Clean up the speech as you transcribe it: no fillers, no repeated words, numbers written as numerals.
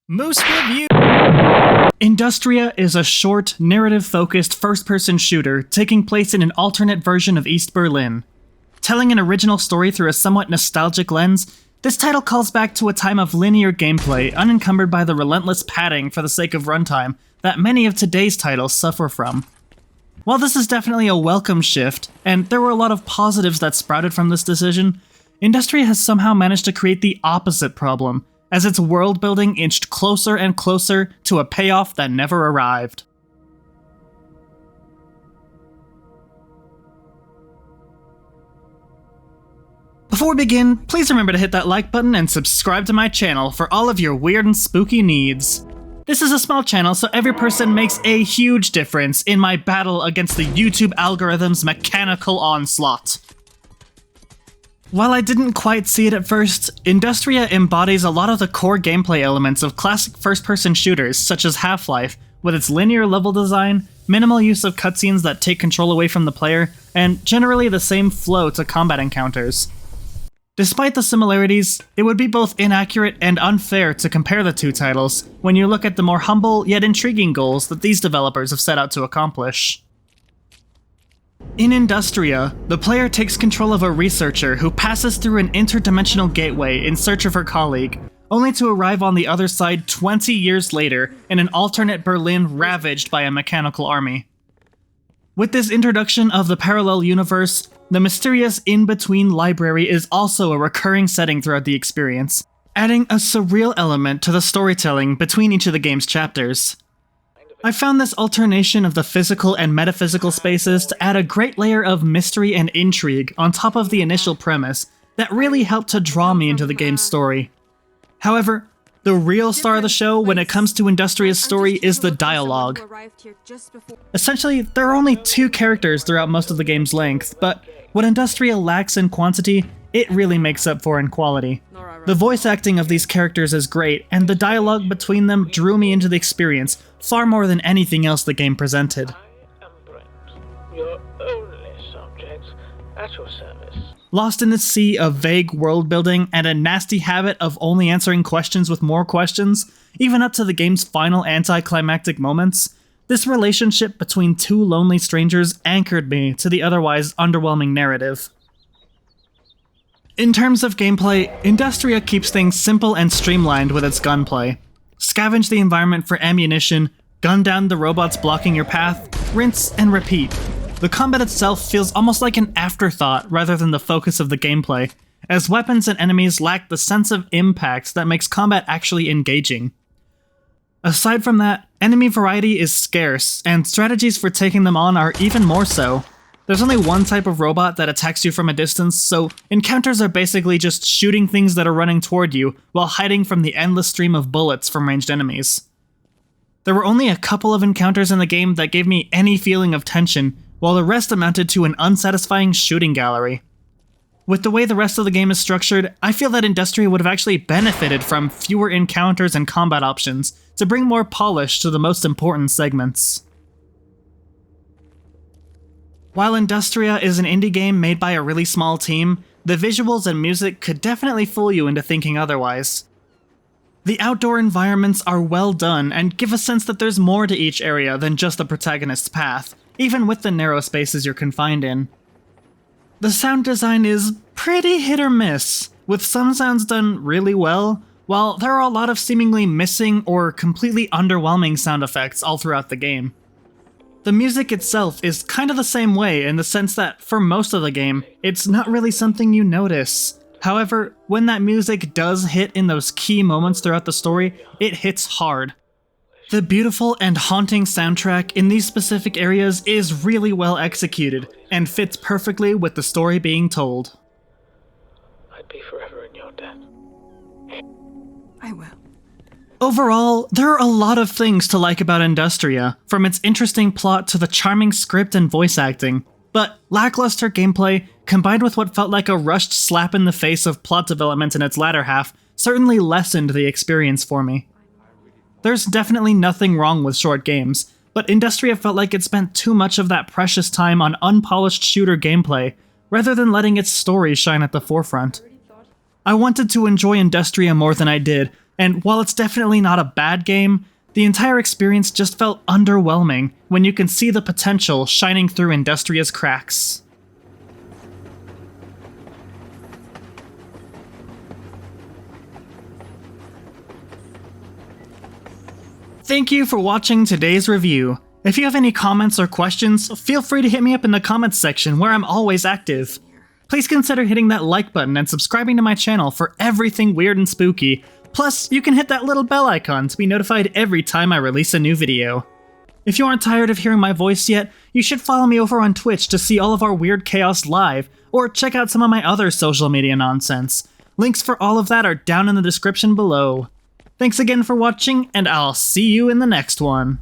Moos Review! Industria is a short, narrative-focused first-person shooter taking place in an alternate version of East Berlin. Telling an original story through a somewhat nostalgic lens, this title calls back to a time of linear gameplay unencumbered by the relentless padding for the sake of runtime that many of today's titles suffer from. While this is definitely a welcome shift, and there were a lot of positives that sprouted from this decision, Industria has somehow managed to create the opposite problem, as its world building inched closer and closer to a payoff that never arrived. Before we begin, please remember to hit that like button and subscribe to my channel for all of your weird and spooky needs. This is a small channel, so every person makes a huge difference in my battle against the YouTube algorithm's mechanical onslaught. While I didn't quite see it at first, Industria embodies a lot of the core gameplay elements of classic first-person shooters such as Half-Life, with its linear level design, minimal use of cutscenes that take control away from the player, and generally the same flow to combat encounters. Despite the similarities, it would be both inaccurate and unfair to compare the two titles when you look at the more humble yet intriguing goals that these developers have set out to accomplish. In Industria, the player takes control of a researcher who passes through an interdimensional gateway in search of her colleague, only to arrive on the other side 20 years later in an alternate Berlin ravaged by a mechanical army. With this introduction of the parallel universe, the mysterious in-between library is also a recurring setting throughout the experience, adding a surreal element to the storytelling between each of the game's chapters. I found this alternation of the physical and metaphysical spaces to add a great layer of mystery and intrigue on top of the initial premise that really helped to draw me into the game's story. However, the real star of the show when it comes to Industria's story is the dialogue. Essentially, there are only two characters throughout most of the game's length, but what Industria lacks in quantity, it really makes up for in quality. The voice acting of these characters is great, and the dialogue between them drew me into the experience far more than anything else the game presented. I am Brent, your only subject, at your service. Lost in the sea of vague world building and a nasty habit of only answering questions with more questions, even up to the game's final anticlimactic moments, this relationship between two lonely strangers anchored me to the otherwise underwhelming narrative. In terms of gameplay, Industria keeps things simple and streamlined with its gunplay. Scavenge the environment for ammunition, gun down the robots blocking your path, rinse and repeat. The combat itself feels almost like an afterthought rather than the focus of the gameplay, as weapons and enemies lack the sense of impact that makes combat actually engaging. Aside from that, enemy variety is scarce, and strategies for taking them on are even more so. There's only one type of robot that attacks you from a distance, so encounters are basically just shooting things that are running toward you while hiding from the endless stream of bullets from ranged enemies. There were only a couple of encounters in the game that gave me any feeling of tension, while the rest amounted to an unsatisfying shooting gallery. With the way the rest of the game is structured, I feel that Industria would have actually benefited from fewer encounters and combat options to bring more polish to the most important segments. While Industria is an indie game made by a really small team, the visuals and music could definitely fool you into thinking otherwise. The outdoor environments are well done and give a sense that there's more to each area than just the protagonist's path, even with the narrow spaces you're confined in. The sound design is pretty hit or miss, with some sounds done really well, while there are a lot of seemingly missing or completely underwhelming sound effects all throughout the game. The music itself is kind of the same way in the sense that, for most of the game, it's not really something you notice. However, when that music does hit in those key moments throughout the story, it hits hard. The beautiful and haunting soundtrack in these specific areas is really well executed, and fits perfectly with the story being told. I'd be forever in your debt. I will. Overall, there are a lot of things to like about Industria, from its interesting plot to the charming script and voice acting, but lackluster gameplay, combined with what felt like a rushed slap in the face of plot development in its latter half, certainly lessened the experience for me. There's definitely nothing wrong with short games, but Industria felt like it spent too much of that precious time on unpolished shooter gameplay, rather than letting its story shine at the forefront. I wanted to enjoy Industria more than I did, and while it's definitely not a bad game, the entire experience just felt underwhelming when you can see the potential shining through Industria's cracks. Thank you for watching today's review. If you have any comments or questions, feel free to hit me up in the comments section where I'm always active. Please consider hitting that like button and subscribing to my channel for everything weird and spooky. Plus, you can hit that little bell icon to be notified every time I release a new video. If you aren't tired of hearing my voice yet, you should follow me over on Twitch to see all of our weird chaos live, or check out some of my other social media nonsense. Links for all of that are down in the description below. Thanks again for watching, and I'll see you in the next one.